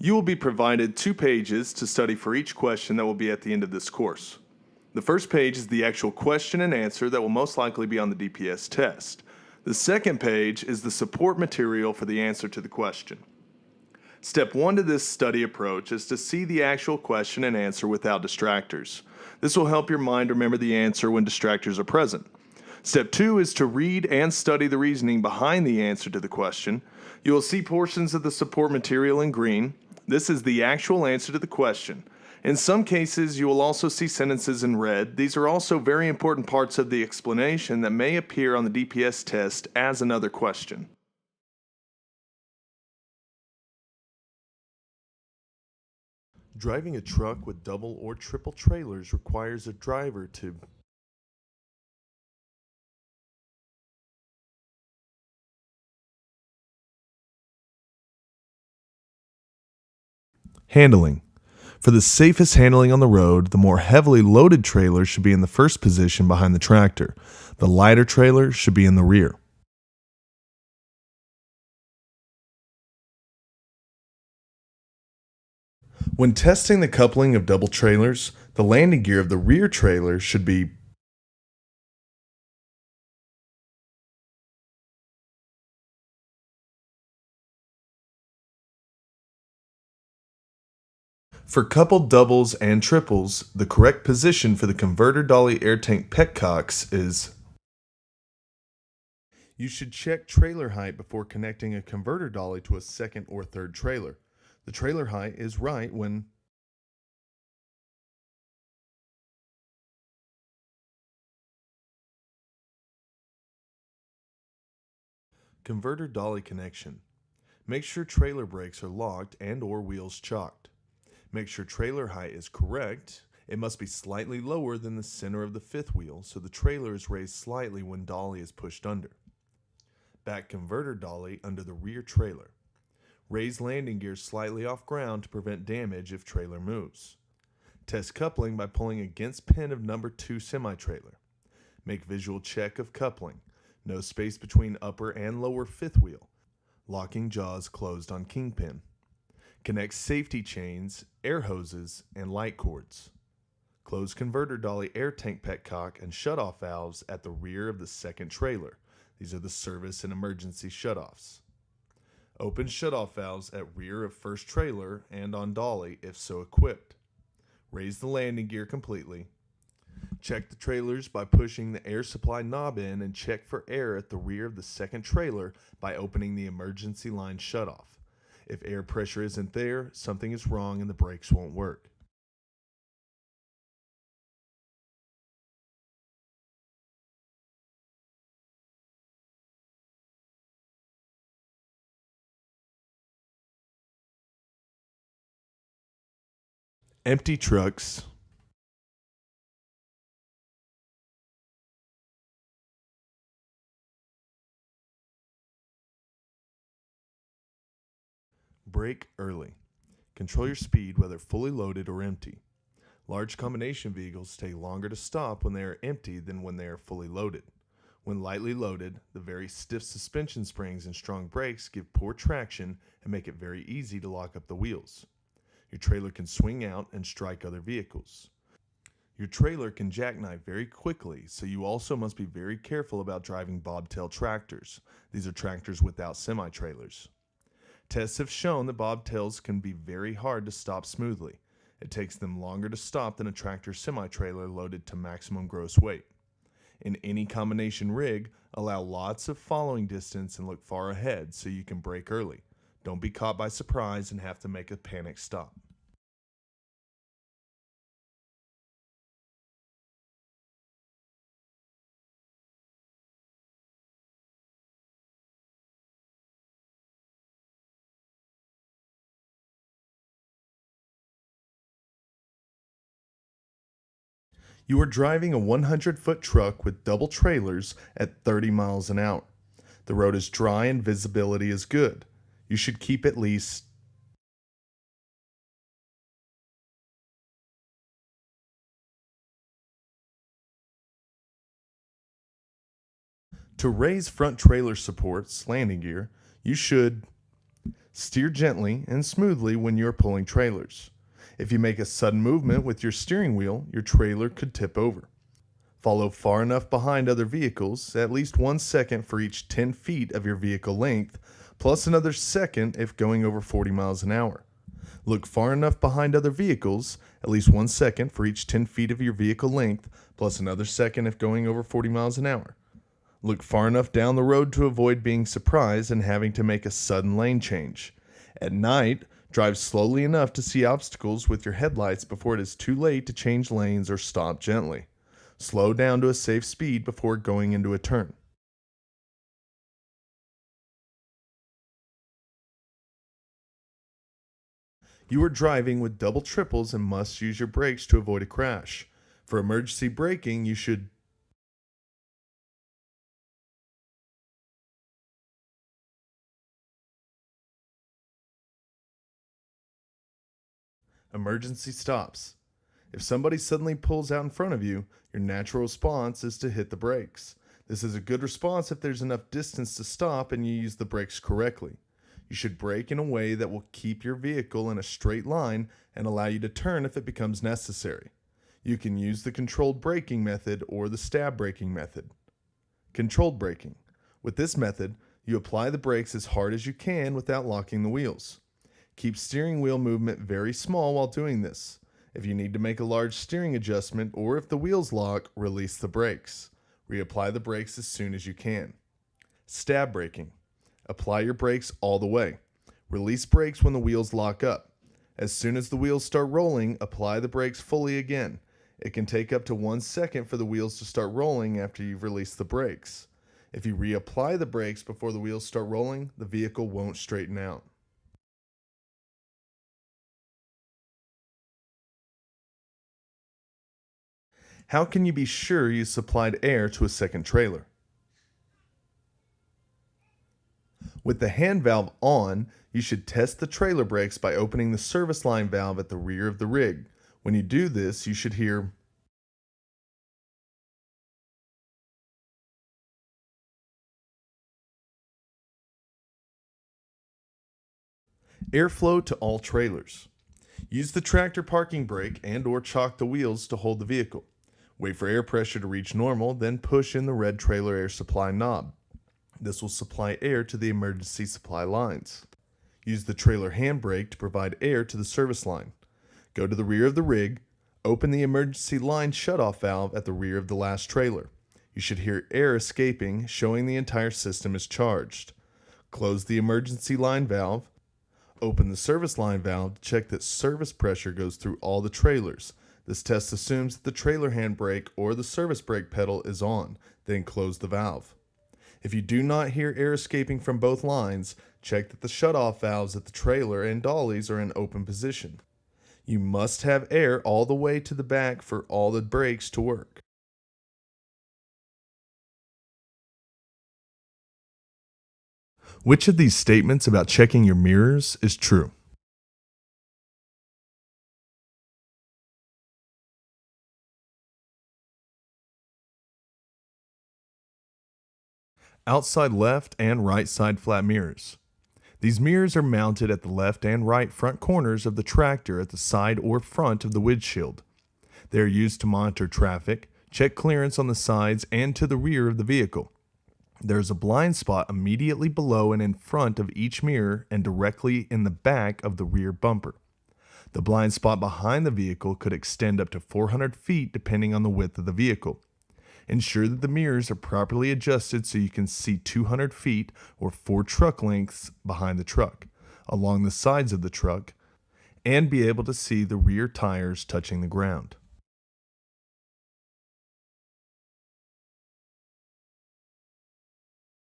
You will be provided 2 pages to study for each question that will be at the end of this course. The first page is the actual question and answer that will most likely be on the DPS test. The second page is the support material for the answer to the question. Step 1 to this study approach is to see the actual question and answer without distractors. This will help your mind remember the answer when distractors are present. Step 2 is to read and study the reasoning behind the answer to the question. You will see portions of the support material in green. This is the actual answer to the question. In some cases, you will also see sentences in red. These are also very important parts of the explanation that may appear on the DPS test as another question. Driving a truck with double or triple trailers requires a driver to handling. For the safest handling on the road, the more heavily loaded trailer should be in the first position behind the tractor. The lighter trailer should be in the rear. When testing the coupling of double trailers, the landing gear of the rear trailer should be For coupled doubles and triples, the correct position for the converter dolly air tank petcocks is. You should check trailer height before connecting a converter dolly to a second or third trailer. The trailer height is right when converter dolly connection. Make sure trailer brakes are locked and or wheels chocked. Make sure trailer height is correct. It must be slightly lower than the center of the fifth wheel, so the trailer is raised slightly when dolly is pushed under. Back converter dolly under the rear trailer. Raise landing gear slightly off ground to prevent damage if trailer moves. Test coupling by pulling against pin of number 2 semi-trailer. Make visual check of coupling. No space between upper and lower fifth wheel. Locking jaws closed on kingpin. Connect safety chains, air hoses, and light cords. Close converter dolly air tank petcock and shutoff valves at the rear of the second trailer. These are the service and emergency shutoffs. Open shutoff valves at rear of first trailer and on dolly if so equipped. Raise the landing gear completely. Check the trailers by pushing the air supply knob in and check for air at the rear of the second trailer by opening the emergency line shutoff. If air pressure isn't there, something is wrong and the brakes won't work. Empty trucks. Brake early. Control your speed whether fully loaded or empty. Large combination vehicles take longer to stop when they are empty than when they are fully loaded. When lightly loaded, the very stiff suspension springs and strong brakes give poor traction and make it very easy to lock up the wheels. Your trailer can swing out and strike other vehicles. Your trailer can jackknife very quickly, so you also must be very careful about driving bobtail tractors. These are tractors without semi-trailers. Tests have shown that bobtails can be very hard to stop smoothly. It takes them longer to stop than a tractor semi-trailer loaded to maximum gross weight. In any combination rig, allow lots of following distance and look far ahead so you can brake early. Don't be caught by surprise and have to make a panic stop. You are driving a 100-foot truck with double trailers at 30 miles an hour. The road is dry and visibility is good. You should keep at least to raise front trailer supports, landing gear, you should Steer gently and smoothly when you are pulling trailers. If you make a sudden movement with your steering wheel, your trailer could tip over. Follow far enough behind other vehicles, at least 1 second for each 10 feet of your vehicle length, plus another second if going over 40 miles an hour. Look far enough behind other vehicles, at least 1 second for each 10 feet of your vehicle length, plus another second if going over 40 miles an hour. Look far enough down the road to avoid being surprised and having to make a sudden lane change. At night, drive slowly enough to see obstacles with your headlights before it is too late to change lanes or stop gently. Slow down to a safe speed before going into a turn. You are driving with double triples and must use your brakes to avoid a crash. For emergency braking, you should emergency stops. If somebody suddenly pulls out in front of you, your natural response is to hit the brakes. This is a good response if there's enough distance to stop and you use the brakes correctly. You should brake in a way that will keep your vehicle in a straight line and allow you to turn if it becomes necessary. You can use the controlled braking method or the stab braking method. Controlled braking. With this method, you apply the brakes as hard as you can without locking the wheels. Keep steering wheel movement very small while doing this. If you need to make a large steering adjustment or if the wheels lock, release the brakes. Reapply the brakes as soon as you can. Stab braking. Apply your brakes all the way. Release brakes when the wheels lock up. As soon as the wheels start rolling, apply the brakes fully again. It can take up to 1 second for the wheels to start rolling after you've released the brakes. If you reapply the brakes before the wheels start rolling, the vehicle won't straighten out. How can you be sure you supplied air to a second trailer? With the hand valve on, you should test the trailer brakes by opening the service line valve at the rear of the rig. When you do this, you should hear airflow to all trailers. Use the tractor parking brake and or chock the wheels to hold the vehicle. Wait for air pressure to reach normal, then push in the red trailer air supply knob. This will supply air to the emergency supply lines. Use the trailer handbrake to provide air to the service line. Go to the rear of the rig, open the emergency line shutoff valve at the rear of the last trailer. You should hear air escaping, showing the entire system is charged. Close the emergency line valve. Open the service line valve to check that service pressure goes through all the trailers. This test assumes that the trailer handbrake or the service brake pedal is on, then close the valve. If you do not hear air escaping from both lines, check that the shutoff valves at the trailer and dollies are in open position. You must have air all the way to the back for all the brakes to work. Which of these statements about checking your mirrors is true? Outside left and right side flat mirrors. These mirrors are mounted at the left and right front corners of the tractor at the side or front of the windshield. They are used to monitor traffic, check clearance on the sides and to the rear of the vehicle. There is a blind spot immediately below and in front of each mirror and directly in the back of the rear bumper. The blind spot behind the vehicle could extend up to 400 feet depending on the width of the vehicle. Ensure that the mirrors are properly adjusted so you can see 200 feet or 4 truck lengths behind the truck, along the sides of the truck, and be able to see the rear tires touching the ground.